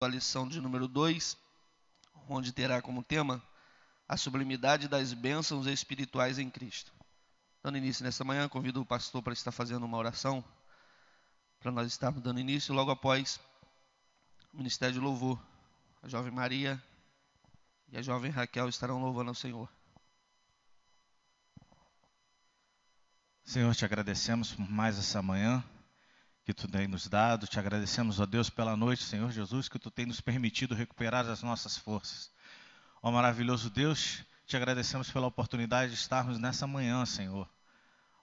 sua lição de número 2, onde terá como tema a sublimidade das bênçãos espirituais em Cristo. Dando início nessa manhã, convido o pastor para estar fazendo uma oração, para nós estarmos dando início. Logo após o Ministério de Louvor, a jovem Maria e a jovem Raquel estarão louvando ao Senhor. Senhor, te agradecemos por mais essa manhã que Tu tem nos dado. Te agradecemos, ó Deus, pela noite, Senhor Jesus, que Tu tem nos permitido recuperar as nossas forças. Ó maravilhoso Deus, te agradecemos pela oportunidade de estarmos nessa manhã, Senhor,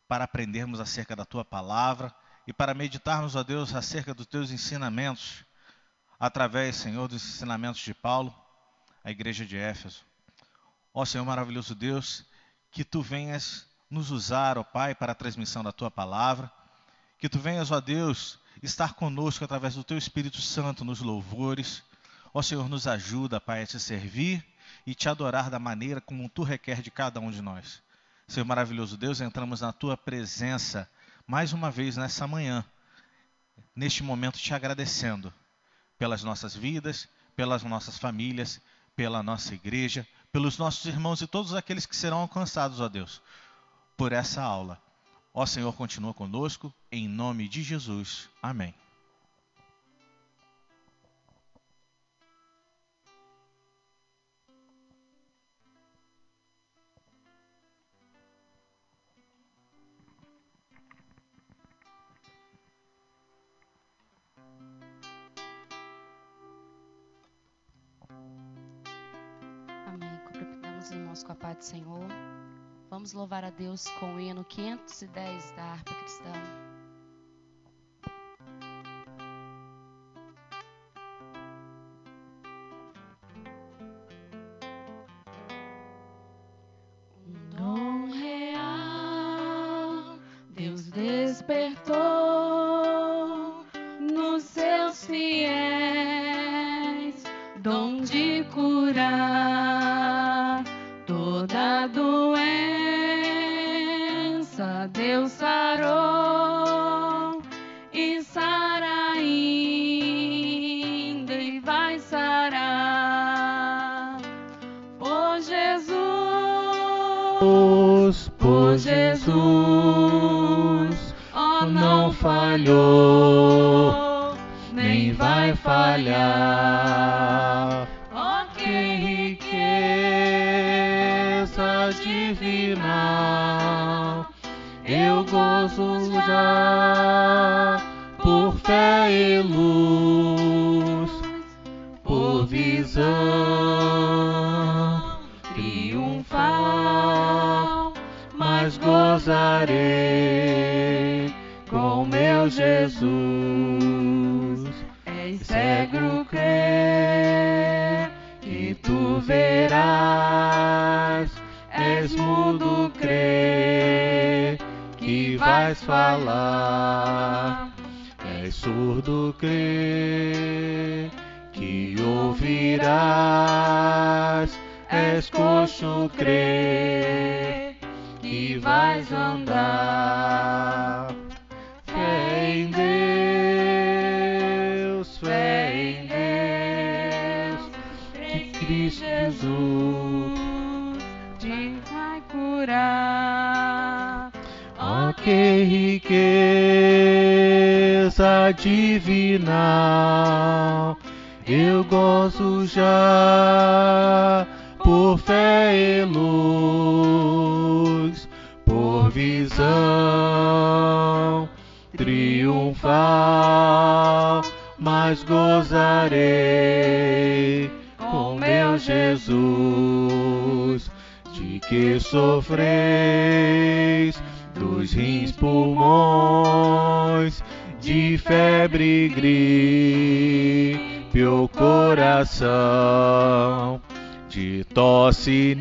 para aprendermos acerca da Tua palavra e para meditarmos, ó Deus, acerca dos Teus ensinamentos, através, Senhor, dos ensinamentos de Paulo, à igreja de Éfeso. Ó Senhor maravilhoso Deus, que Tu venhas nos usar, ó Pai, para a transmissão da Tua palavra, que Tu venhas, ó Deus, estar conosco através do Teu Espírito Santo nos louvores. Ó Senhor, nos ajuda, Pai, a Te servir e Te adorar da maneira como Tu requer de cada um de nós. Senhor maravilhoso Deus, entramos na Tua presença mais uma vez nessa manhã, neste momento Te agradecendo pelas nossas vidas, pelas nossas famílias, pela nossa igreja, pelos nossos irmãos e todos aqueles que serão alcançados, ó Deus, por essa aula. Ó Senhor, continua conosco, em nome de Jesus. Amém. Amém. Cumprimentamos os irmãos com a paz do Senhor. Vamos louvar a Deus com o hino 510 da harpa cristã. Um dom real Deus despertou nos seus fiéis, dom de curar toda doença. Deus sarou e sara ainda e vai sarar. Por Jesus, oh, não falhou, nem vai falhar. Oh, que riqueza divina, eu gozo já por fé e luz, por visão triunfal, mas gozarei com meu Jesus. És cego crer e tu verás, és mudo crer que vais falar, és surdo crer que ouvirás, és coxo crer que vais andar. Fé em Deus, que Cristo Jesus te vai curar. Oh, que riqueza divina, eu gozo já por fé e luz, por visão triunfal, mas gozarei com meu Jesus. De que sofreis dos rins, pulmões, de febre, gripe ou coração, de tosse,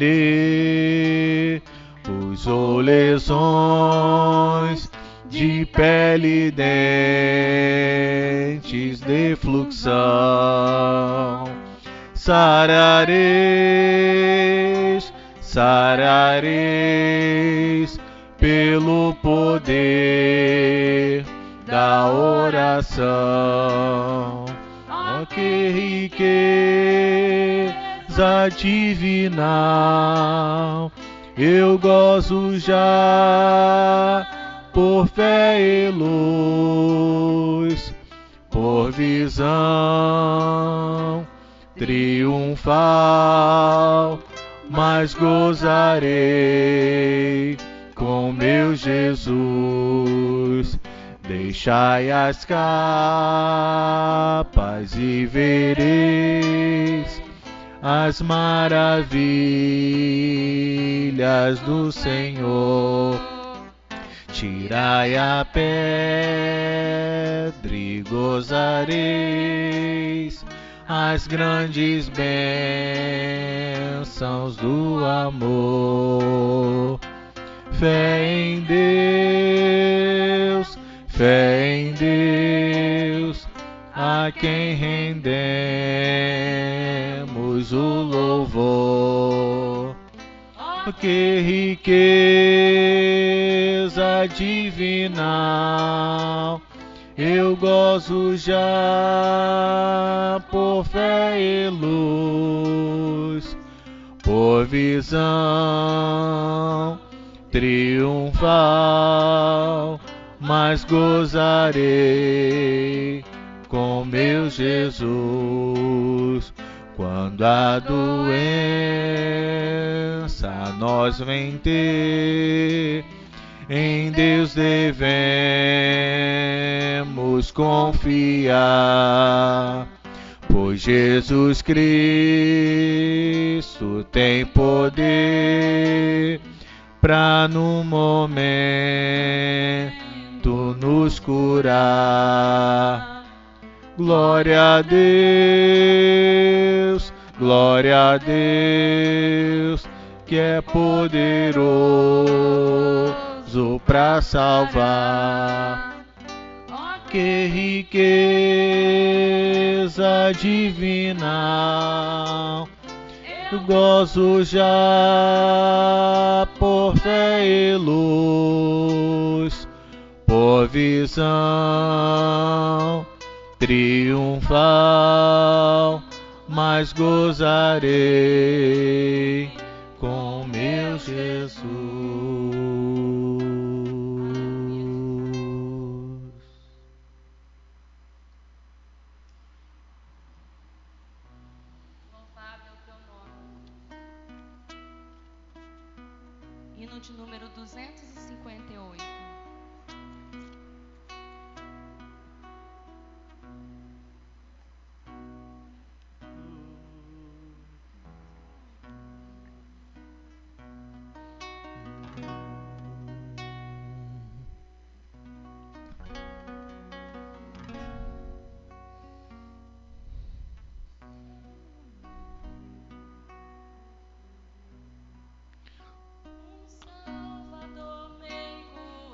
nervos ou lesões, de pele e dentes, de fluxão. Sarareis, sarareis, pelo poder da oração. Oh, que riqueza divina, eu gozo já por fé e luz, por visão triunfal, mas gozarei com meu Jesus. Deixai as capas e vereis as maravilhas do Senhor. Tirai a pedra e gozareis as grandes bênçãos do amor. Fé em Deus, a quem rendemos o louvor. Que riqueza divina, eu gozo já por fé e luz, por visão triunfal, mas gozarei com meu Jesus. Quando a doença nós vem ter, em Deus devemos confiar, pois Jesus Cristo tem poder pra no momento nos curar. Glória a Deus, que é poderoso pra salvar. Que riqueza divina, eu gozo já por fé e luz, por visão triunfal, mas gozarei com meu Jesus. Louvado é o teu nome. Hino de número 258.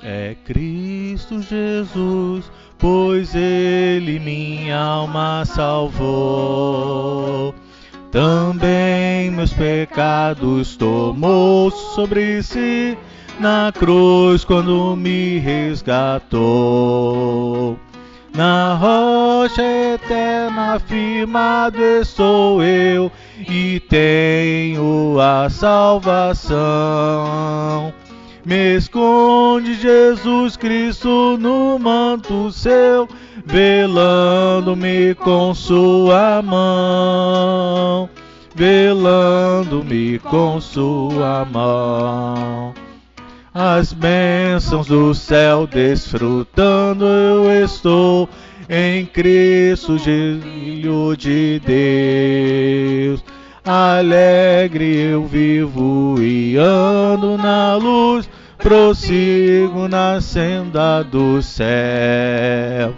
É Cristo Jesus, pois Ele minha alma salvou. Também meus pecados tomou sobre si na cruz quando me resgatou. Na rocha eterna firmado estou eu e tenho a salvação. Me esconde Jesus Cristo no manto seu, velando-me com sua mão, velando-me com sua mão. As bênçãos do céu desfrutando eu estou, em Cristo, Filho de Deus. Alegre eu vivo e ando na luz, prossigo na senda do céu.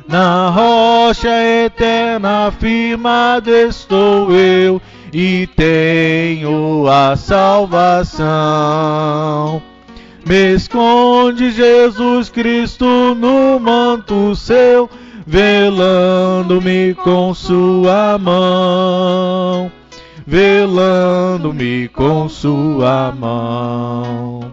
Na rocha eterna firmado estou eu e tenho a salvação. Me esconde Jesus Cristo no manto seu, velando-me com sua mão, velando-me com sua mão.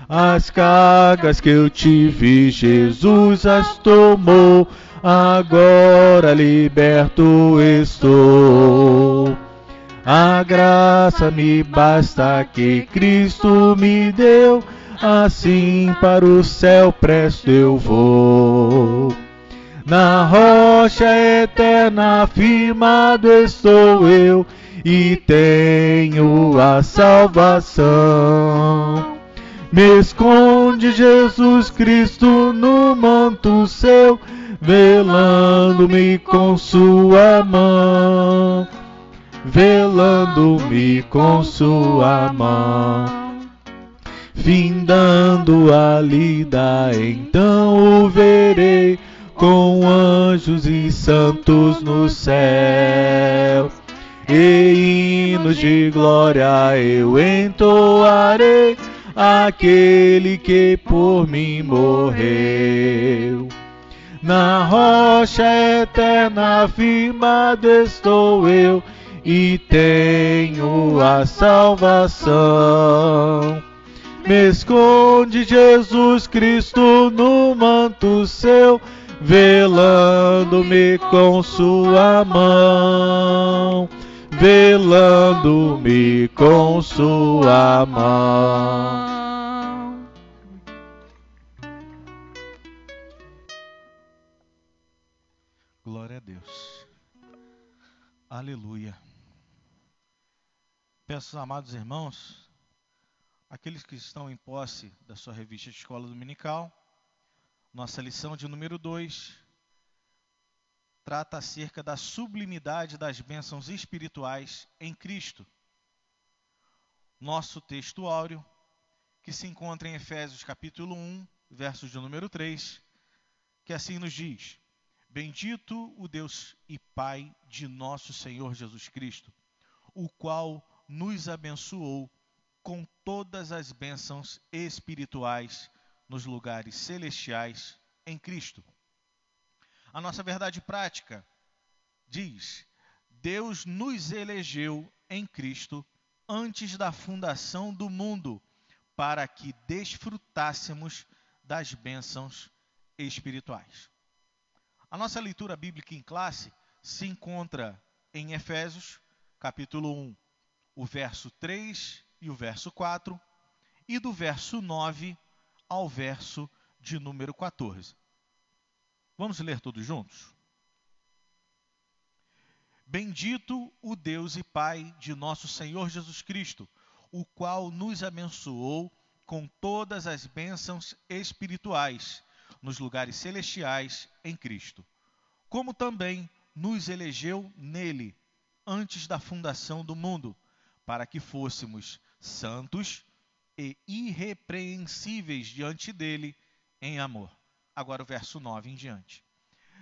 As cargas que eu tive, Jesus as tomou. Agora liberto estou. A graça me basta que Cristo me deu. Assim para o céu presto eu vou. Na rocha eterna firmado estou eu, e tenho a salvação. Me esconde Jesus Cristo no manto seu, velando-me com sua mão. Velando-me com sua mão. Findando a lida, então o verei, com anjos e santos no céu. E hinos de glória eu entoarei, aquele que por mim morreu. Na rocha eterna firmado estou eu, e tenho a salvação. Me esconde Jesus Cristo no manto seu, velando-me com sua mão. Velando-me com sua mão. Glória a Deus. Aleluia. Peço aos amados irmãos, aqueles que estão em posse da sua revista de escola dominical, nossa lição de número 2 trata acerca da sublimidade das bênçãos espirituais em Cristo. Nosso texto áureo, que se encontra em Efésios capítulo 1, versos de número 3, que assim nos diz: Bendito o Deus e Pai de nosso Senhor Jesus Cristo, o qual nos abençoou com todas as bênçãos espirituais nos lugares celestiais em Cristo. A nossa verdade prática diz: Deus nos elegeu em Cristo antes da fundação do mundo, para que desfrutássemos das bênçãos espirituais. A nossa leitura bíblica em classe se encontra em Efésios, capítulo 1, o verso 3 e o verso 4, e do verso 9 ao verso de número 14. Vamos ler todos juntos? Bendito o Deus e Pai de nosso Senhor Jesus Cristo, o qual nos abençoou com todas as bênçãos espirituais nos lugares celestiais em Cristo, como também nos elegeu nele antes da fundação do mundo, para que fôssemos santos e irrepreensíveis diante dele em amor. Agora o verso 9 em diante.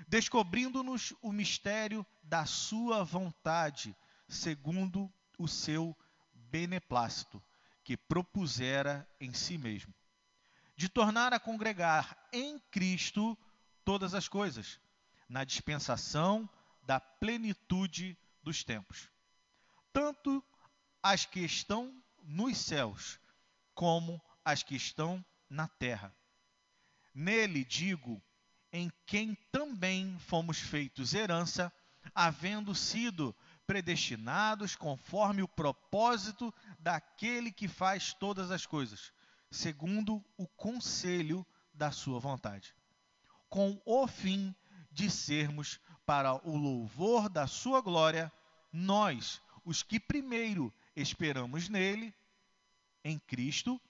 Descobrindo-nos o mistério da sua vontade, segundo o seu beneplácito, que propusera em si mesmo, de tornar a congregar em Cristo todas as coisas, na dispensação da plenitude dos tempos, tanto as que estão nos céus, como as que estão na terra. Nele, digo, em quem também fomos feitos herança, havendo sido predestinados conforme o propósito daquele que faz todas as coisas, segundo o conselho da sua vontade, com o fim de sermos, para o louvor da sua glória, nós, os que primeiro esperamos nele, em Cristo,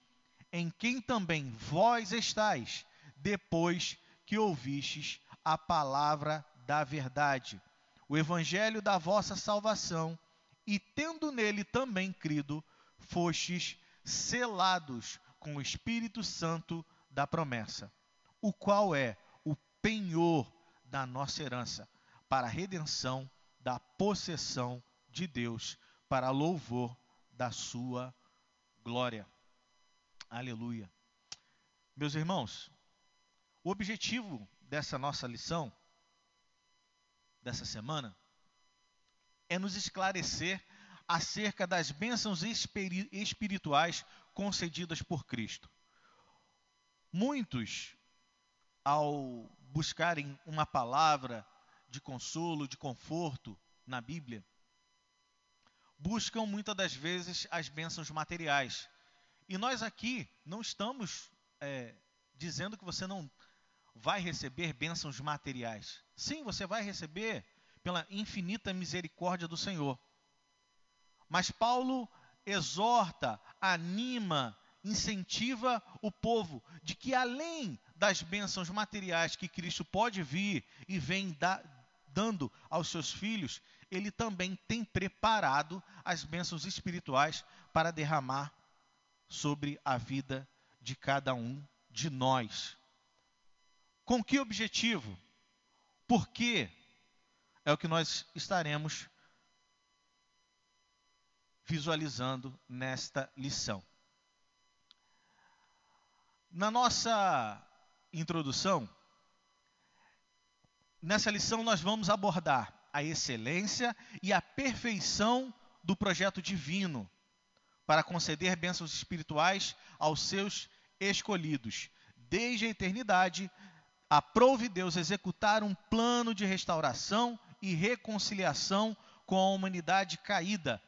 em quem também vós estáis, depois que ouvistes a palavra da verdade, o evangelho da vossa salvação, e tendo nele também crido, fostes selados com o Espírito Santo da promessa, o qual é o penhor da nossa herança, para a redenção da possessão de Deus, para louvor da sua glória. Aleluia. Meus irmãos, o objetivo dessa nossa lição, dessa semana, é nos esclarecer acerca das bênçãos espirituais concedidas por Cristo. Muitos, ao buscarem uma palavra de consolo, de conforto na Bíblia, buscam muitas das vezes as bênçãos materiais. E nós aqui não estamos dizendo que você não vai receber bênçãos materiais. Sim, você vai receber pela infinita misericórdia do Senhor. Mas Paulo exorta, anima, incentiva o povo de que além das bênçãos materiais que Cristo pode vir e vem dando aos seus filhos, ele também tem preparado as bênçãos espirituais para derramar sobre a vida de cada um de nós. Com que objetivo? Por quê? É o que nós estaremos visualizando nesta lição. Na nossa introdução, nessa lição nós vamos abordar a excelência e a perfeição do projeto divino para conceder bênçãos espirituais aos seus escolhidos. Desde a eternidade, aprove Deus executar um plano de restauração e reconciliação com a humanidade caída.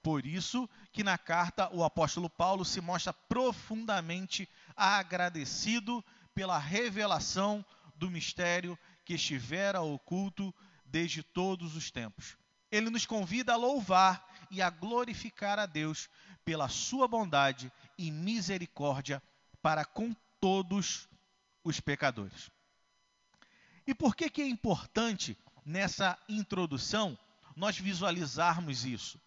Por isso que na carta o apóstolo Paulo se mostra profundamente agradecido pela revelação do mistério que estivera oculto desde todos os tempos. Ele nos convida a louvar e a glorificar a Deus pela sua bondade e misericórdia para com todos os pecadores. E por que é importante nessa introdução nós visualizarmos isso?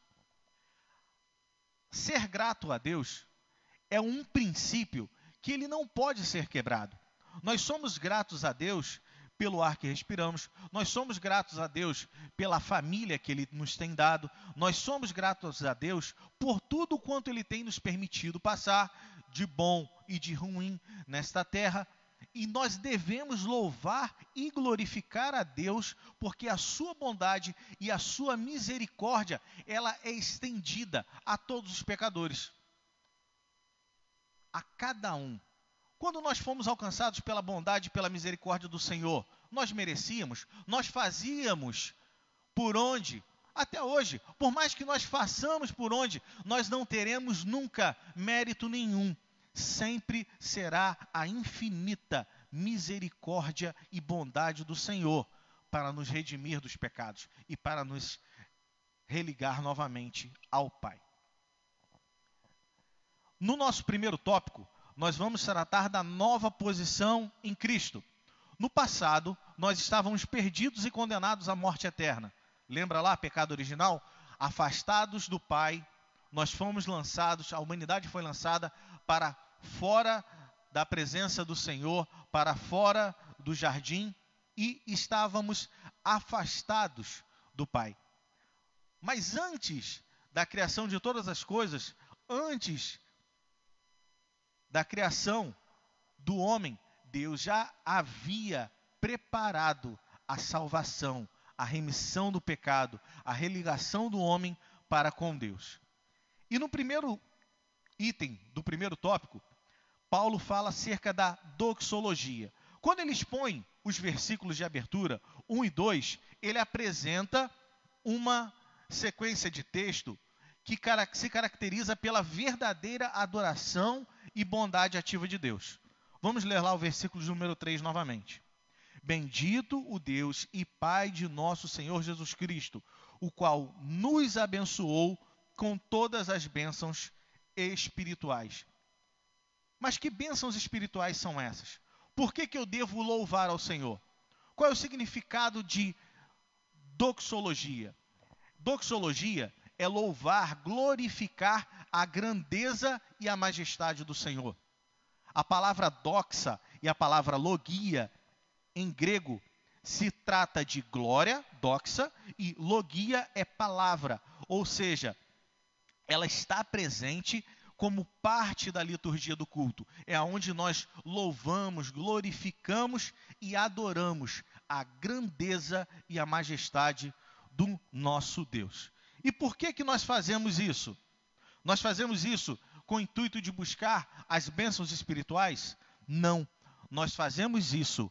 Ser grato a Deus é um princípio que ele não pode ser quebrado. Nós somos gratos a Deus pelo ar que respiramos, nós somos gratos a Deus pela família que Ele nos tem dado, nós somos gratos a Deus por tudo quanto Ele tem nos permitido passar de bom e de ruim nesta terra, e nós devemos louvar e glorificar a Deus, porque a sua bondade e a sua misericórdia, ela é estendida a todos os pecadores, a cada um. Quando nós fomos alcançados pela bondade e pela misericórdia do Senhor, nós merecíamos, nós fazíamos por onde, até hoje, por mais que nós façamos por onde, nós não teremos nunca mérito nenhum. Sempre será a infinita misericórdia e bondade do Senhor para nos redimir dos pecados e para nos religar novamente ao Pai. No nosso primeiro tópico, nós vamos tratar da nova posição em Cristo. No passado, nós estávamos perdidos e condenados à morte eterna. Lembra lá, pecado original? Afastados do Pai, nós fomos lançados, a humanidade foi lançada para fora da presença do Senhor, para fora do jardim, e estávamos afastados do Pai. Mas antes da criação de todas as coisas, antes da criação do homem, Deus já havia preparado a salvação, a remissão do pecado, a religação do homem para com Deus. E no primeiro item do primeiro tópico, Paulo fala acerca da doxologia. Quando ele expõe os versículos de abertura 1 e 2, ele apresenta uma sequência de texto que se caracteriza pela verdadeira adoração e bondade ativa de Deus. Vamos ler lá o versículo número 3 novamente. Bendito o Deus e Pai de nosso Senhor Jesus Cristo, o qual nos abençoou com todas as bênçãos espirituais. Mas que bênçãos espirituais são essas? Por que eu devo louvar ao Senhor? Qual é o significado de doxologia? Doxologia é louvar, glorificar a grandeza e a majestade do Senhor. A palavra doxa e a palavra logia, em grego, se trata de glória, doxa, e logia é palavra, ou seja, ela está presente como parte da liturgia do culto. É onde nós louvamos, glorificamos e adoramos a grandeza e a majestade do nosso Deus. E por que nós fazemos isso? Nós fazemos isso com o intuito de buscar as bênçãos espirituais? Não, nós fazemos isso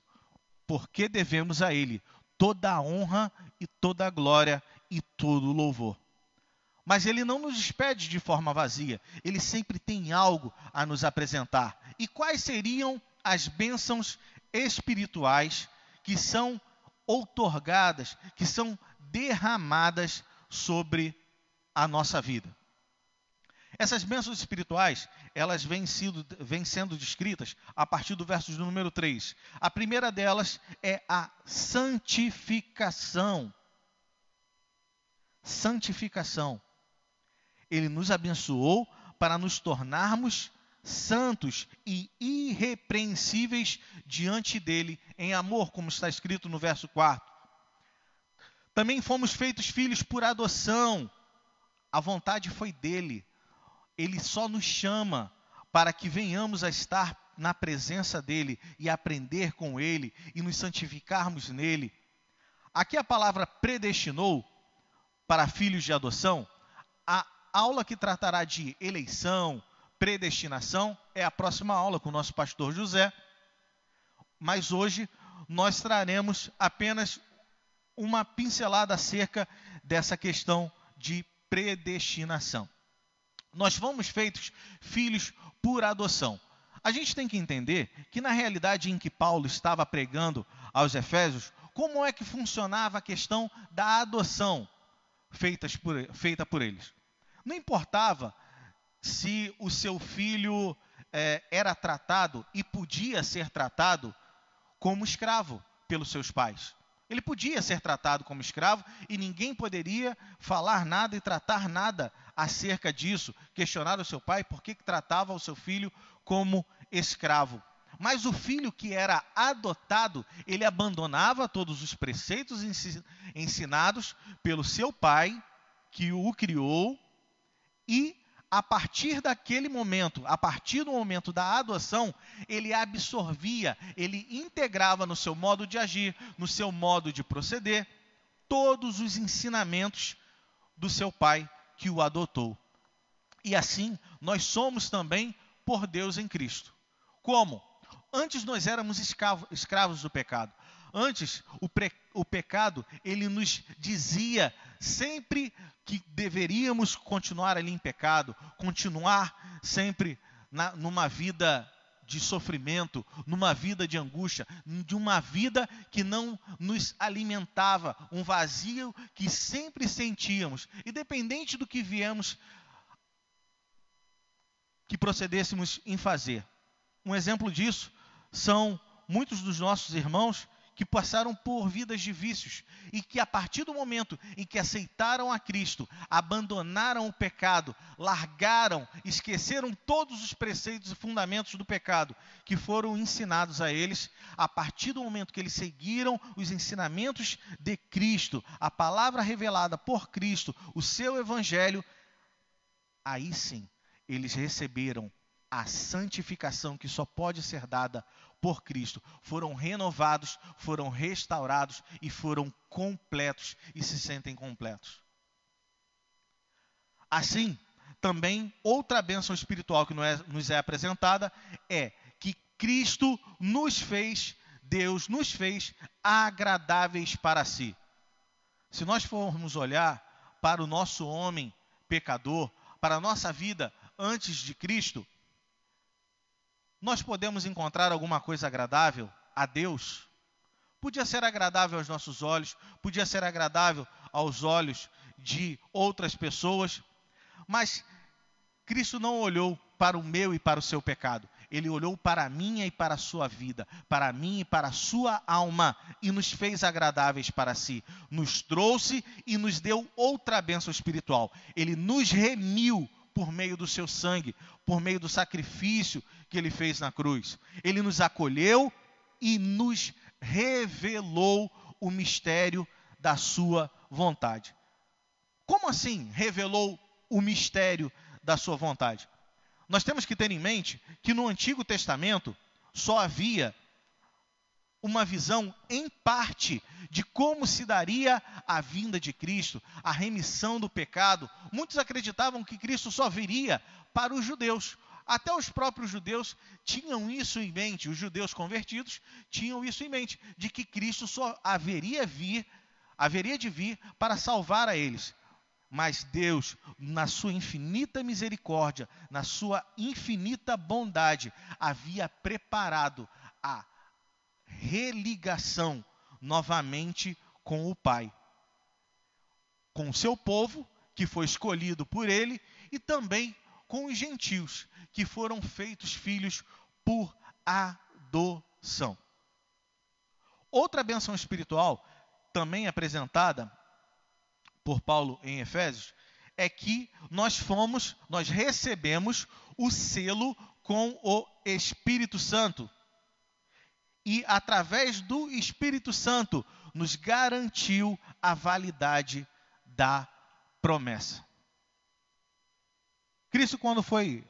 porque devemos a Ele toda a honra e toda a glória e todo o louvor. Mas Ele não nos despede de forma vazia. Ele sempre tem algo a nos apresentar. E quais seriam as bênçãos espirituais que são outorgadas, que são derramadas sobre a nossa vida? Essas bênçãos espirituais, elas vêm sendo descritas a partir do verso de número 3. A primeira delas é a santificação. Santificação. Ele nos abençoou para nos tornarmos santos e irrepreensíveis diante dele, em amor, como está escrito no verso 4. Também fomos feitos filhos por adoção. A vontade foi dele. Ele só nos chama para que venhamos a estar na presença dele e aprender com ele e nos santificarmos nele. Aqui a palavra predestinou para filhos de adoção. A aula que tratará de eleição, predestinação, é a próxima aula com o nosso pastor José. Mas hoje nós traremos apenas uma pincelada acerca dessa questão de predestinação. Nós fomos feitos filhos por adoção. A gente tem que entender que na realidade em que Paulo estava pregando aos Efésios, como é que funcionava a questão da adoção feita por eles. Não importava se o seu filho era tratado e podia ser tratado como escravo pelos seus pais. Ele podia ser tratado como escravo e ninguém poderia falar nada e tratar nada acerca disso, questionar o seu pai por que tratava o seu filho como escravo. Mas o filho que era adotado, ele abandonava todos os preceitos ensinados pelo seu pai, que o criou, e a partir daquele momento, a partir do momento da adoção, ele absorvia, ele integrava no seu modo de agir, no seu modo de proceder, todos os ensinamentos do seu pai que o adotou. E assim, nós somos também por Deus em Cristo. Como? Antes nós éramos escravos do pecado. Antes, o pecado, ele nos dizia sempre que deveríamos continuar ali em pecado, continuar sempre numa vida de sofrimento, numa vida de angústia, de uma vida que não nos alimentava, um vazio que sempre sentíamos, independente do que viemos, que procedêssemos em fazer. Um exemplo disso são muitos dos nossos irmãos que passaram por vidas de vícios e que a partir do momento em que aceitaram a Cristo, abandonaram o pecado, largaram, esqueceram todos os preceitos e fundamentos do pecado que foram ensinados a eles, a partir do momento que eles seguiram os ensinamentos de Cristo, a palavra revelada por Cristo, o seu evangelho, aí sim, eles receberam a santificação que só pode ser dada por Cristo. Foram renovados, foram restaurados e foram completos e se sentem completos. Assim, também outra bênção espiritual que nos é apresentada é que Cristo nos fez, Deus nos fez agradáveis para si. Se nós formos olhar para o nosso homem pecador, para a nossa vida antes de Cristo, nós podemos encontrar alguma coisa agradável a Deus? Podia ser agradável aos nossos olhos, podia ser agradável aos olhos de outras pessoas, mas Cristo não olhou para o meu e para o seu pecado. Ele olhou para a minha e para a sua vida, para mim e para a sua alma, e nos fez agradáveis para si. Nos trouxe e nos deu outra bênção espiritual. Ele nos remiu por meio do seu sangue, por meio do sacrifício que ele fez na cruz. Ele nos acolheu e nos revelou o mistério da sua vontade. Como assim revelou o mistério da sua vontade? Nós temos que ter em mente que no Antigo Testamento só havia uma visão em parte de como se daria a vinda de Cristo, a remissão do pecado. Muitos acreditavam que Cristo só viria para os judeus. Até os próprios judeus tinham isso em mente, os judeus convertidos tinham isso em mente, de que Cristo só haveria de vir para salvar a eles. Mas Deus, na sua infinita misericórdia, na sua infinita bondade, havia preparado a religação novamente com o Pai, com o seu povo, que foi escolhido por ele, e também com os gentios, que foram feitos filhos por adoção. Outra bênção espiritual, também apresentada por Paulo em Efésios, é que nós recebemos o selo com o Espírito Santo. E através do Espírito Santo nos garantiu a validade da promessa. Cristo, quando foi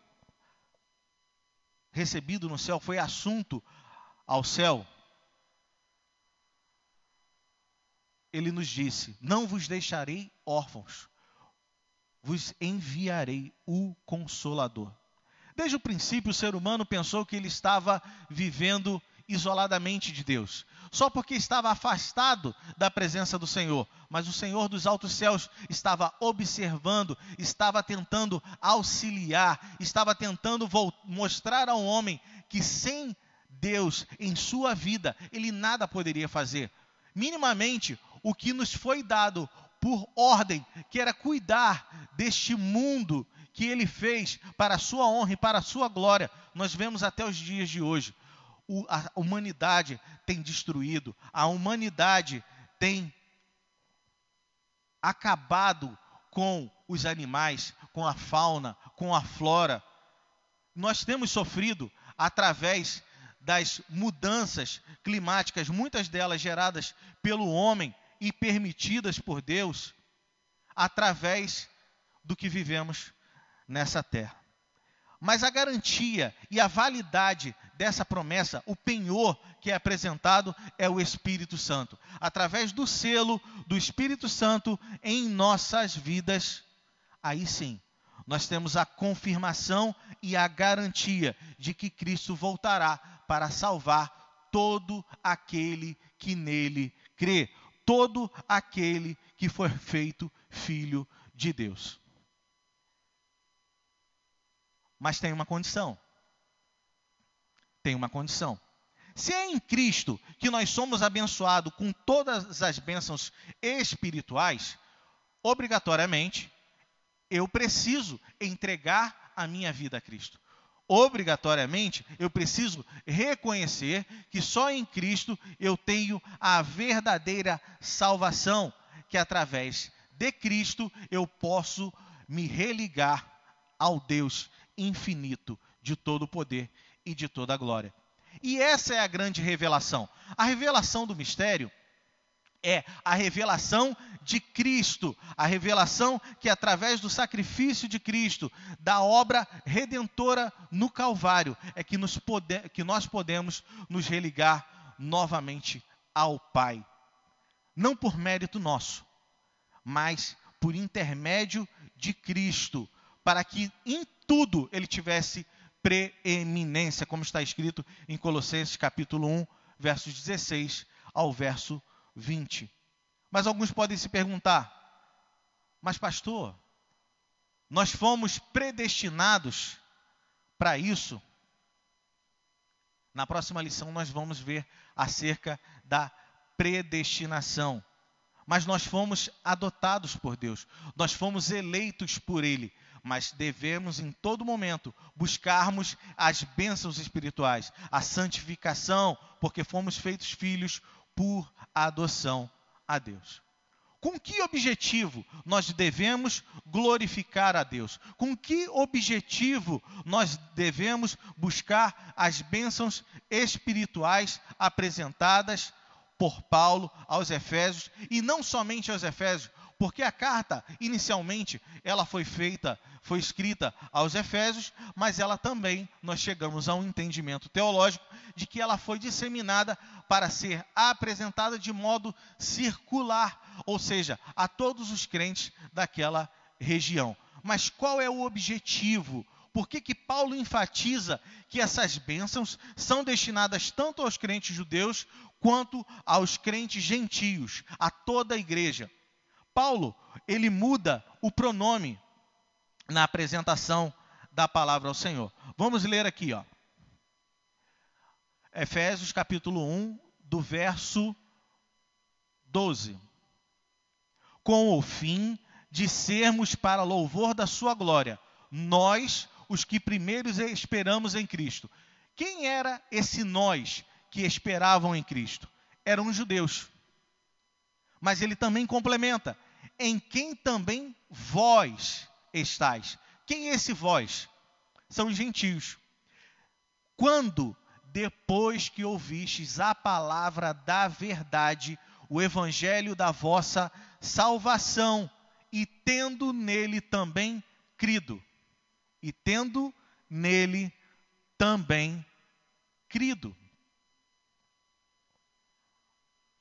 recebido no céu, foi assunto ao céu, ele nos disse: não vos deixarei órfãos, vos enviarei o Consolador. Desde o princípio, o ser humano pensou que ele estava vivendo isoladamente de Deus, só porque estava afastado da presença do Senhor. Mas o Senhor dos altos céus estava observando, estava tentando auxiliar, estava tentando mostrar ao homem que sem Deus em sua vida, ele nada poderia fazer. Minimamente, o que nos foi dado por ordem, que era cuidar deste mundo que ele fez para a sua honra e para a sua glória, nós vemos até os dias de hoje. A humanidade tem destruído, a humanidade tem acabado com os animais, com a fauna, com a flora. Nós temos sofrido através das mudanças climáticas, muitas delas geradas pelo homem e permitidas por Deus, através do que vivemos nessa terra. Mas a garantia e a validade dessa promessa, o penhor que é apresentado, é o Espírito Santo. Através do selo do Espírito Santo em nossas vidas, aí sim, nós temos a confirmação e a garantia de que Cristo voltará para salvar todo aquele que nele crê, todo aquele que for feito filho de Deus. Mas tem uma condição. Tem uma condição. Se é em Cristo que nós somos abençoados com todas as bênçãos espirituais, obrigatoriamente, eu preciso entregar a minha vida a Cristo. Obrigatoriamente, eu preciso reconhecer que só em Cristo eu tenho a verdadeira salvação, que através de Cristo eu posso me religar ao Deus infinito, de todo o poder e de toda a glória. E essa é a grande revelação. A revelação do mistério é a revelação de Cristo, a revelação que através do sacrifício de Cristo, da obra redentora no Calvário, é que nós podemos nos religar novamente ao Pai. Não por mérito nosso, mas por intermédio de Cristo, para que em tudo ele tivesse preeminência, como está escrito em Colossenses capítulo 1, versos 16 ao verso 20. Mas alguns podem se perguntar: mas pastor, nós fomos predestinados para isso? Na próxima lição nós vamos ver acerca da predestinação. Mas nós fomos adotados por Deus, nós fomos eleitos por Ele, mas devemos em todo momento buscarmos as bênçãos espirituais, a santificação, porque fomos feitos filhos por adoção a Deus. Com que objetivo nós devemos glorificar a Deus? Com que objetivo nós devemos buscar as bênçãos espirituais apresentadas por Paulo aos Efésios, e não somente aos Efésios, porque a carta inicialmente ela foi escrita aos Efésios, mas ela também, nós chegamos a um entendimento teológico de que ela foi disseminada para ser apresentada de modo circular, ou seja, a todos os crentes daquela região. Mas qual é o objetivo? por que Paulo enfatiza que essas bênçãos são destinadas tanto aos crentes judeus quanto aos crentes gentios, a toda a igreja. Paulo, ele muda o pronome na apresentação da palavra ao Senhor. Vamos ler aqui, ó. Efésios capítulo 1, do verso 12. Com o fim de sermos para louvor da sua glória, nós, os que primeiros esperamos em Cristo. Quem era esse nós que esperavam em Cristo? Eram os judeus. Mas ele também complementa, em quem também vós estáis. Quem é esse vós? São os gentios. Quando, depois que ouvistes a palavra da verdade, o evangelho da vossa salvação, e tendo nele também crido. E tendo nele também crido.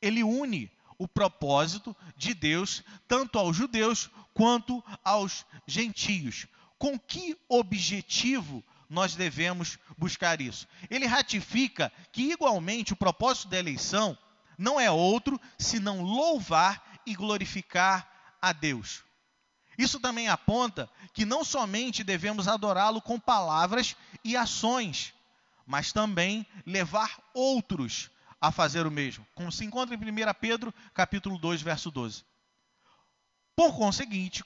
Ele une o propósito de Deus, tanto aos judeus quanto aos gentios. Com que objetivo nós devemos buscar isso? Ele ratifica que, igualmente, o propósito da eleição não é outro senão louvar e glorificar a Deus. Isso também aponta que não somente devemos adorá-lo com palavras e ações, mas também levar outros a fazer o mesmo, como se encontra em 1 Pedro, capítulo 2, verso 12. Por conseguinte,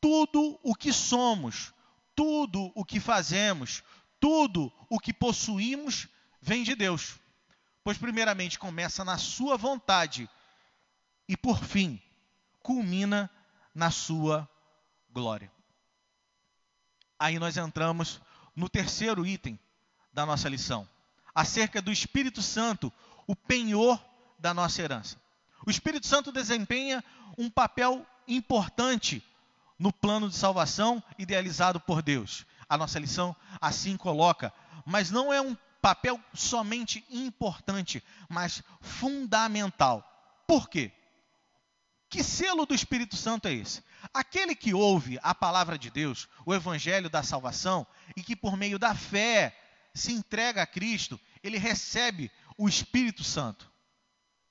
tudo o que somos, tudo o que fazemos, tudo o que possuímos, vem de Deus. Pois primeiramente começa na sua vontade e por fim culmina na sua glória. Aí nós entramos no terceiro item da nossa lição, acerca do Espírito Santo, o penhor da nossa herança. O Espírito Santo desempenha um papel importante no plano de salvação idealizado por Deus. A nossa lição assim coloca, mas não é um papel somente importante, mas fundamental. Por quê? Que selo do Espírito Santo é esse? Aquele que ouve a palavra de Deus, o evangelho da salvação, e que por meio da fé se entrega a Cristo, ele recebe o Espírito Santo,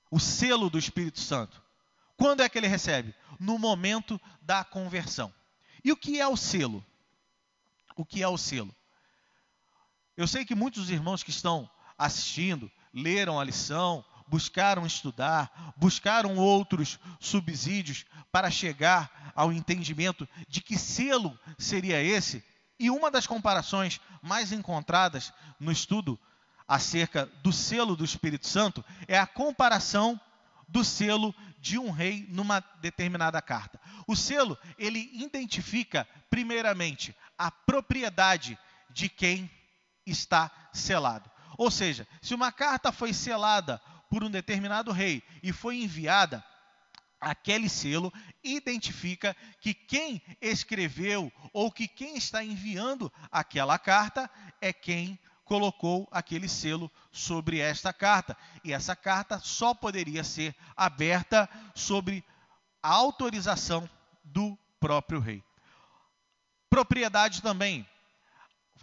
o selo do Espírito Santo. Quando é que ele recebe? No momento da conversão. E o que é o selo? O que é o selo? Eu sei que muitos dos irmãos que estão assistindo leram a lição, buscaram estudar, buscaram outros subsídios para chegar ao entendimento de que selo seria esse. E uma das comparações mais encontradas no estudo acerca do selo do Espírito Santo é a comparação do selo de um rei numa determinada carta. O selo, ele identifica primeiramente a propriedade de quem está selado. Ou seja, se uma carta foi selada por um determinado rei e foi enviada, aquele selo identifica que quem escreveu ou que quem está enviando aquela carta é quem colocou aquele selo sobre esta carta. E essa carta só poderia ser aberta sobre a autorização do próprio rei. Propriedade também.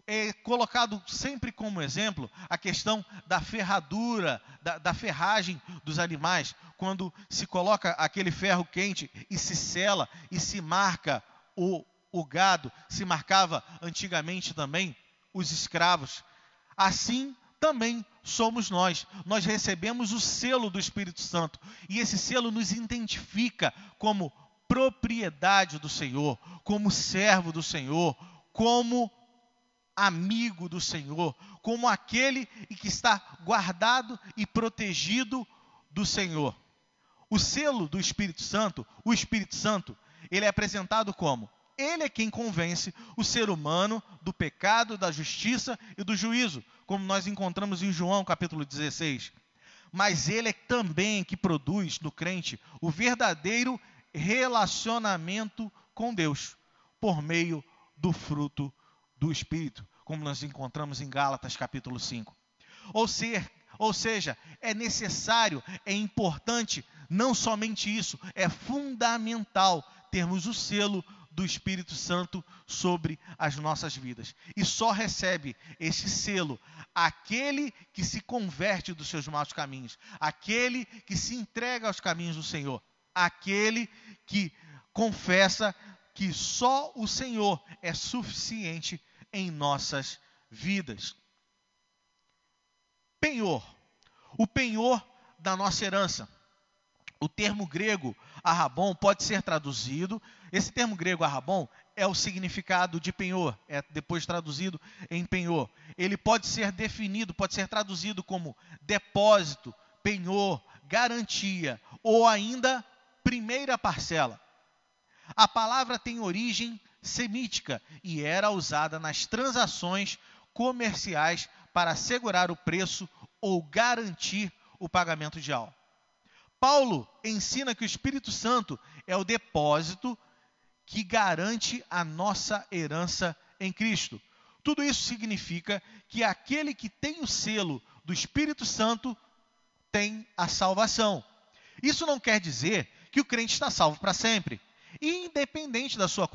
É colocado sempre como exemplo a questão da ferradura, da ferragem dos animais, quando se coloca aquele ferro quente e se sela e se marca o gado, se marcava antigamente também os escravos. Assim também somos nós. Nós recebemos o selo do Espírito Santo e esse selo nos identifica como propriedade do Senhor, como servo do Senhor, como amigo do Senhor, como aquele que está guardado e protegido do Senhor. O selo do Espírito Santo, o Espírito Santo, ele é apresentado como? Ele é quem convence o ser humano do pecado, da justiça e do juízo, como nós encontramos em João capítulo 16. Mas ele é também que produz no crente o verdadeiro relacionamento com Deus, por meio do fruto do Espírito, como nós encontramos em Gálatas capítulo 5. Ou seja, é necessário, é importante, não somente isso, é fundamental termos o selo do Espírito Santo sobre as nossas vidas. E só recebe este selo aquele que se converte dos seus maus caminhos, aquele que se entrega aos caminhos do Senhor, aquele que confessa que só o Senhor é suficiente em nossas vidas. Penhor. O penhor da nossa herança. O termo grego arrabon pode ser traduzido. Esse termo grego arrabon é o significado de penhor, é depois traduzido em penhor. Ele pode ser definido, pode ser traduzido como depósito, penhor, garantia ou ainda primeira parcela. A palavra tem origem semítica e era usada nas transações comerciais para assegurar o preço ou garantir o pagamento de algo. Paulo ensina que o Espírito Santo é o depósito que garante a nossa herança em Cristo. Tudo isso significa que aquele que tem o selo do Espírito Santo tem a salvação. Isso não quer dizer que o crente está salvo para sempre, independente da sua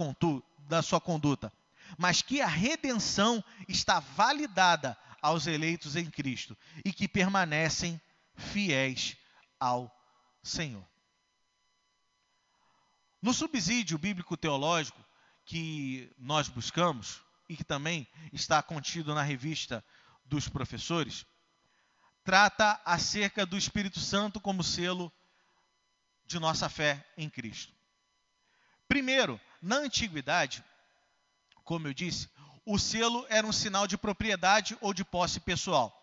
conduta, mas que a redenção está validada aos eleitos em Cristo e que permanecem fiéis ao Senhor. No subsídio bíblico-teológico que nós buscamos e que também está contido na revista dos professores, trata acerca do Espírito Santo como selo de nossa fé em Cristo. Primeiro, na antiguidade, como eu disse, o selo era um sinal de propriedade ou de posse pessoal.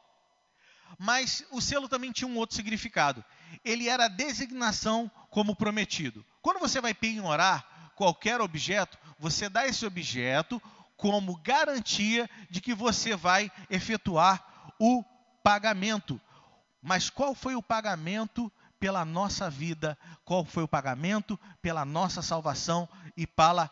Mas o selo também tinha um outro significado. Ele era a designação como prometido. Quando você vai penhorar qualquer objeto, você dá esse objeto como garantia de que você vai efetuar o pagamento. Mas qual foi o pagamento pela nossa vida? Qual foi o pagamento pela nossa salvação e para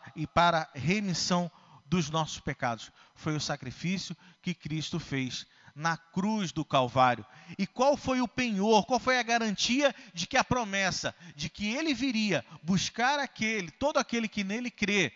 a remissão dos nossos pecados? Foi o sacrifício que Cristo fez na cruz do Calvário. E qual foi o penhor, qual foi a garantia de que a promessa de que ele viria buscar todo aquele que nele crê,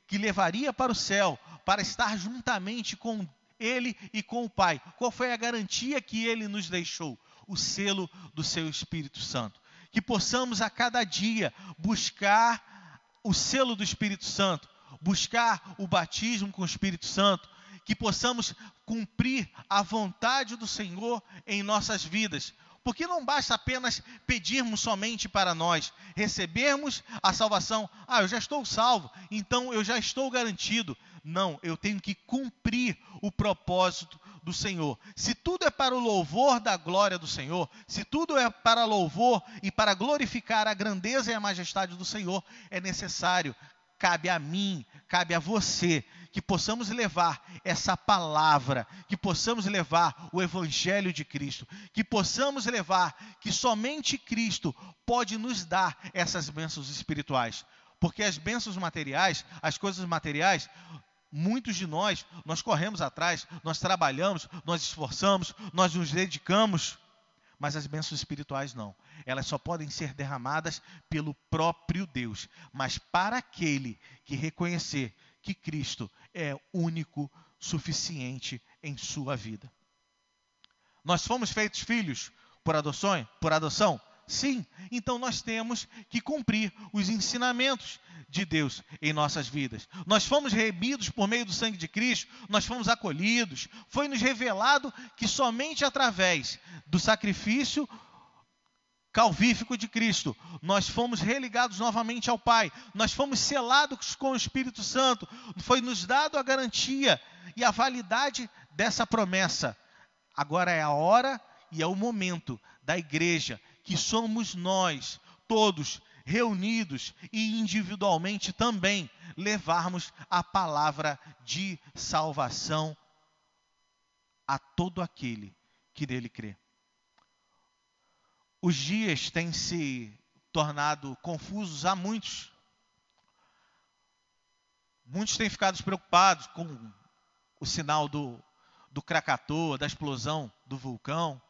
que levaria para o céu, para estar juntamente com ele e com o Pai? Qual foi a garantia que ele nos deixou? O selo do seu Espírito Santo. Que possamos a cada dia buscar o selo do Espírito Santo, buscar o batismo com o Espírito Santo, que possamos cumprir a vontade do Senhor em nossas vidas. Porque não basta apenas pedirmos somente para nós, recebermos a salvação. Eu já estou salvo, então eu já estou garantido. Não, eu tenho que cumprir o propósito do Senhor. Se tudo é para o louvor da glória do Senhor, se tudo é para louvor e para glorificar a grandeza e a majestade do Senhor, é necessário, cabe a mim, cabe a você, que possamos levar essa palavra, que possamos levar o Evangelho de Cristo, que possamos levar que somente Cristo pode nos dar essas bênçãos espirituais. Porque as bênçãos materiais, as coisas materiais, muitos de nós corremos atrás, nós trabalhamos, nós esforçamos, nós nos dedicamos, mas as bênçãos espirituais não. Elas só podem ser derramadas pelo próprio Deus. Mas para aquele que reconhecer que Cristo é único, suficiente em sua vida. Nós fomos feitos filhos por adoção? Sim. Então nós temos que cumprir os ensinamentos de Deus em nossas vidas. Nós fomos remidos por meio do sangue de Cristo, nós fomos acolhidos. Foi nos revelado que somente através do sacrifício calvífico de Cristo, nós fomos religados novamente ao Pai, nós fomos selados com o Espírito Santo, foi nos dado a garantia e a validade dessa promessa. Agora é a hora e é o momento da igreja, que somos nós, todos reunidos e individualmente também, levarmos a palavra de salvação a todo aquele que nele crê. Os dias têm se tornado confusos a muitos. Muitos têm ficado preocupados com o sinal do Krakatoa, da explosão do vulcão.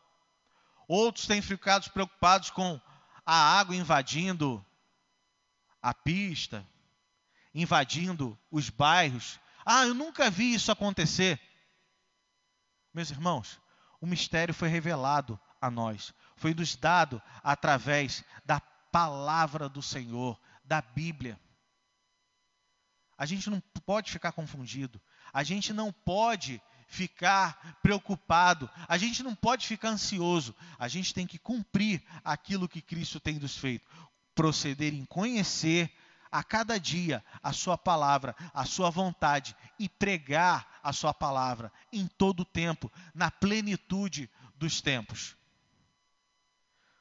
Outros têm ficado preocupados com a água invadindo a pista. invadindo os bairros. Eu nunca vi isso acontecer. Meus irmãos, o mistério foi revelado a nós. Foi nos dado através da palavra do Senhor, da Bíblia. A gente não pode ficar confundido. A gente não pode ficar preocupado. A gente não pode ficar ansioso. A gente tem que cumprir aquilo que Cristo tem nos feito. Proceder em conhecer a cada dia a sua palavra, a sua vontade e pregar a sua palavra em todo o tempo, na plenitude dos tempos.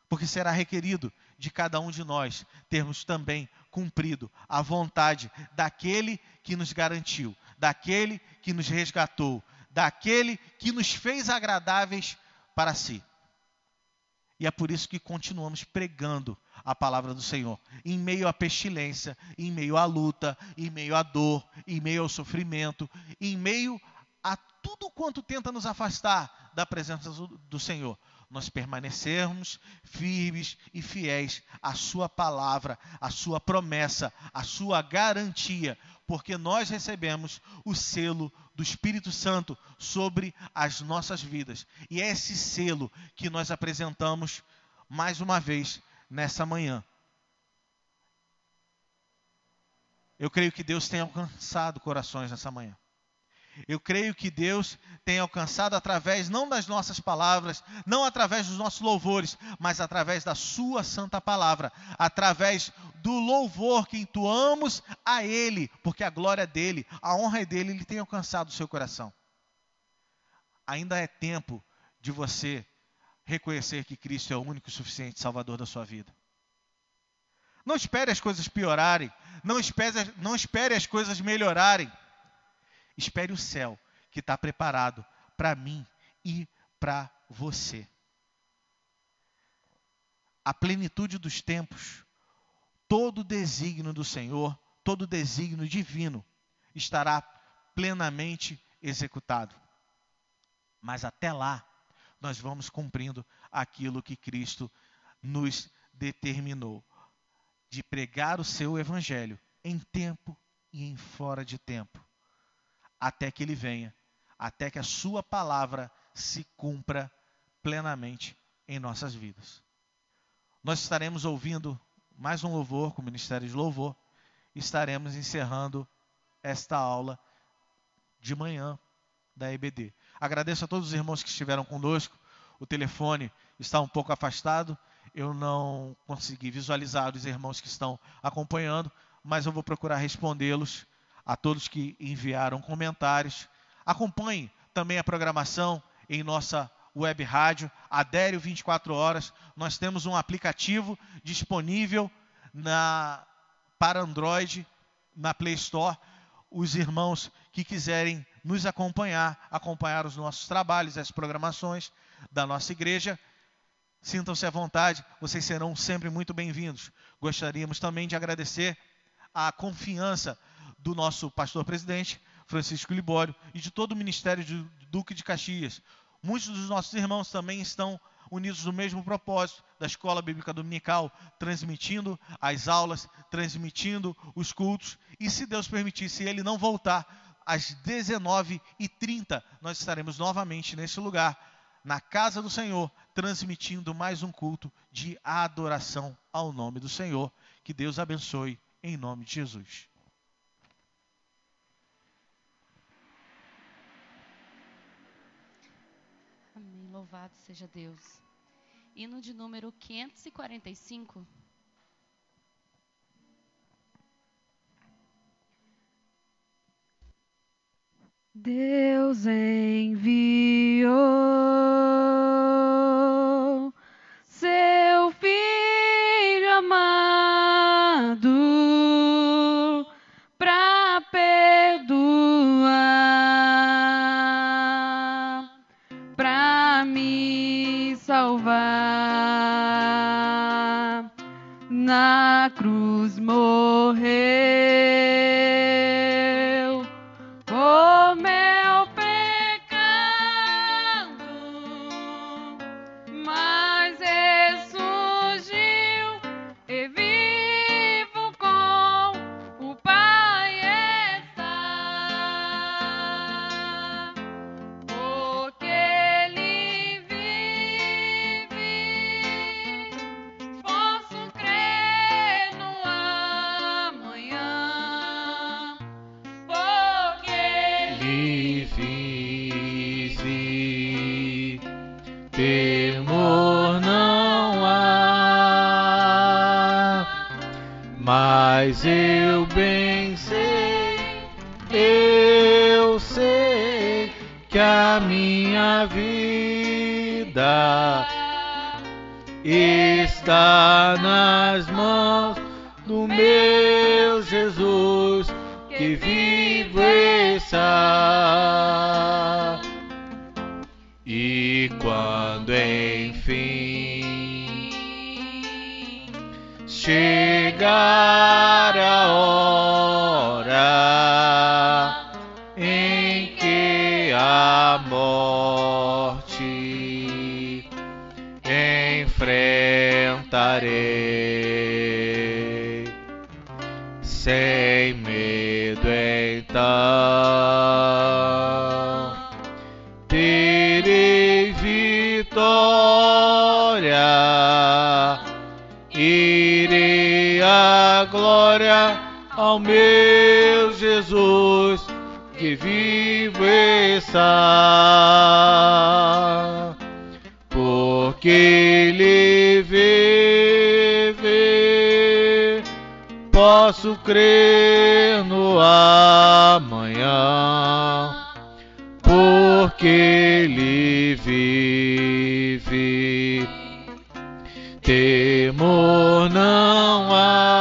Porque será requerido de cada um de nós termos também cumprido a vontade daquele que nos garantiu, daquele que nos resgatou, daquele que nos fez agradáveis para si. E é por isso que continuamos pregando a palavra do Senhor, em meio à pestilência, em meio à luta, em meio à dor, em meio ao sofrimento, em meio a tudo quanto tenta nos afastar da presença do Senhor. Nós permanecermos firmes e fiéis à sua palavra, à sua promessa, à sua garantia, porque nós recebemos o selo do Espírito Santo sobre as nossas vidas. E é esse selo que nós apresentamos mais uma vez nessa manhã. Eu creio que Deus tem alcançado corações nessa manhã. Eu creio que Deus tem alcançado através, não das nossas palavras, não através dos nossos louvores, mas através da sua santa palavra, através do louvor que entoamos a Ele, porque a glória é dEle, a honra é dEle, Ele tem alcançado o seu coração. Ainda é tempo de você reconhecer que Cristo é o único e suficiente Salvador da sua vida. Não espere as coisas piorarem, não espere as coisas melhorarem. Espere o céu que está preparado para mim e para você. A plenitude dos tempos, todo desígnio do Senhor, todo desígnio divino estará plenamente executado. Mas até lá, nós vamos cumprindo aquilo que Cristo nos determinou, de pregar o seu evangelho em tempo e em fora de tempo, até que Ele venha, até que a sua palavra se cumpra plenamente em nossas vidas. Nós estaremos ouvindo mais um louvor com o Ministério de Louvor e estaremos encerrando esta aula de manhã da EBD. Agradeço a todos os irmãos que estiveram conosco. O telefone está um pouco afastado, eu não consegui visualizar os irmãos que estão acompanhando, mas eu vou procurar respondê-los. A todos que enviaram comentários. Acompanhe também a programação em nossa web rádio, Adério 24 horas. Nós temos um aplicativo disponível para Android, na Play Store. Os irmãos que quiserem nos acompanhar os nossos trabalhos, as programações da nossa igreja, sintam-se à vontade, vocês serão sempre muito bem-vindos. Gostaríamos também de agradecer a confiança do nosso pastor-presidente, Francisco Libório, e de todo o Ministério do Duque de Caxias. Muitos dos nossos irmãos também estão unidos no mesmo propósito da Escola Bíblica Dominical, transmitindo as aulas, transmitindo os cultos, e se Deus permitir, se Ele não voltar, às 19h30, nós estaremos novamente nesse lugar, na casa do Senhor, transmitindo mais um culto de adoração ao nome do Senhor. Que Deus abençoe, em nome de Jesus. Amém. Louvado seja Deus. Hino de número 545. Deus enviou seu Filho amado para perdoar, para me salvar. Na cruz morreu por meu pecado. me fiz, temor não há, mas eu bem sei, eu sei que a minha vida está nas mãos do meu Jesus, que vivo está. E quando enfim chegar a hora em que a morte enfrentarei, sem medo então terei vitória, irei à glória ao meu Jesus, que vivo está, porque Ele vive, posso crer no amanhã, porque Ele vive, temor não há,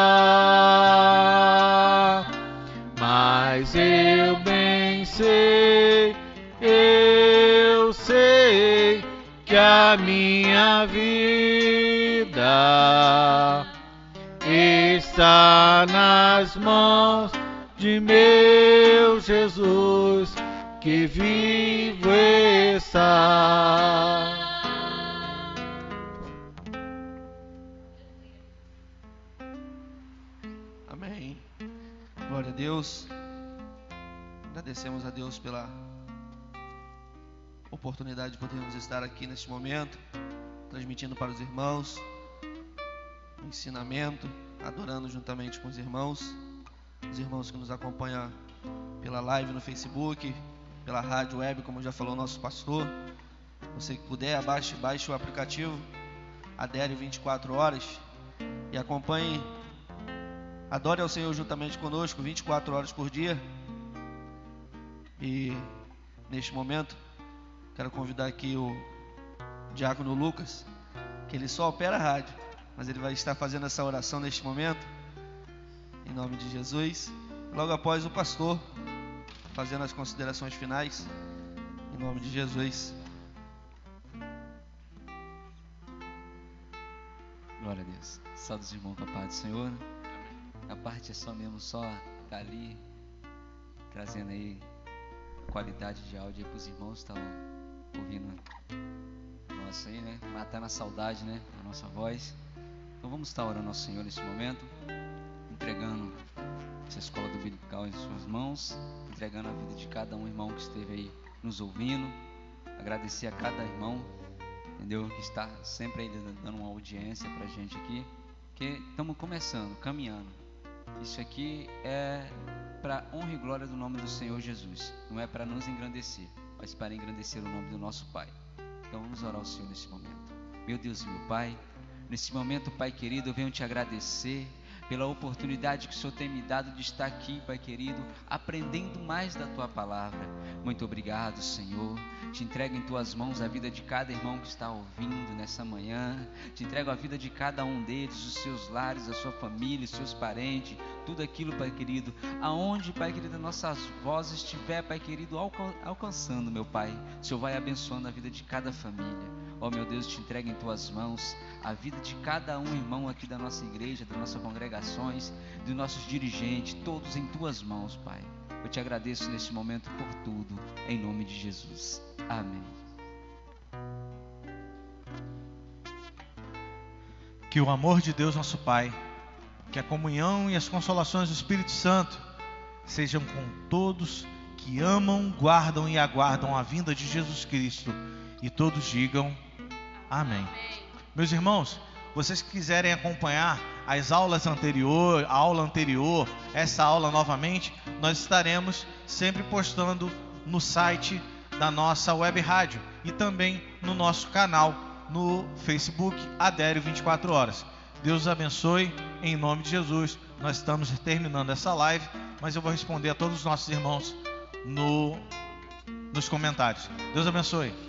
mas eu bem sei, eu sei que a minha vida está nas mãos de meu Jesus, que vivo está. Amém. Glória a Deus. Agradecemos a Deus pela oportunidade de podermos estar aqui neste momento, transmitindo para os irmãos o ensinamento, adorando juntamente com os irmãos que nos acompanham pela live no Facebook, pela rádio web, como já falou o nosso pastor. Você que puder, baixe o aplicativo Adério 24 horas e acompanhe, adore ao Senhor juntamente conosco 24 horas por dia. E neste momento quero convidar aqui o diácono Lucas, que ele só opera a rádio, mas ele vai estar fazendo essa oração neste momento, em nome de Jesus. Logo após o pastor, fazendo as considerações finais, em nome de Jesus. Glória a Deus. Salve os irmãos com a paz do Senhor. A parte é só estar ali, trazendo aí qualidade de áudio aí para os irmãos que estão ouvindo nossa aí, né? Matando a saudade, né? Da nossa voz. Então vamos estar orando ao Senhor nesse momento, entregando essa escola dominical em suas mãos, entregando a vida de cada um irmão que esteve aí nos ouvindo. Agradecer a cada irmão, entendeu? Que está sempre aí dando uma audiência pra gente aqui, que estamos começando, caminhando. Isso aqui é para honra e glória do nome do Senhor Jesus. Não é para nos engrandecer, mas para engrandecer o nome do nosso Pai. Então vamos orar ao Senhor nesse momento. Meu Deus e meu Pai, nesse momento, Pai querido, eu venho te agradecer pela oportunidade que o Senhor tem me dado de estar aqui, Pai querido, aprendendo mais da Tua Palavra. Muito obrigado, Senhor. Te entrego em Tuas mãos a vida de cada irmão que está ouvindo nessa manhã. Te entrego a vida de cada um deles, os seus lares, a sua família, os seus parentes, tudo aquilo, Pai querido, aonde, Pai querido, nossas vozes estiver, Pai querido, alcançando, meu Pai, o Senhor vai abençoando a vida de cada família. Ó meu Deus, te entrego em Tuas mãos a vida de cada um irmão aqui da nossa igreja, das nossas congregações, dos nossos dirigentes, todos em Tuas mãos, Pai. Eu te agradeço neste momento por tudo, em nome de Jesus. Amém. Que o amor de Deus nosso Pai, que a comunhão e as consolações do Espírito Santo sejam com todos que amam, guardam e aguardam a vinda de Jesus Cristo. E todos digam amém. Meus irmãos, vocês que quiserem acompanhar as aulas a aula anterior, essa aula novamente, nós estaremos sempre postando no site da nossa web rádio e também no nosso canal no Facebook Adério 24 Horas. Deus os abençoe, em nome de Jesus. Nós estamos terminando essa live, mas eu vou responder a todos os nossos irmãos nos comentários. Deus abençoe.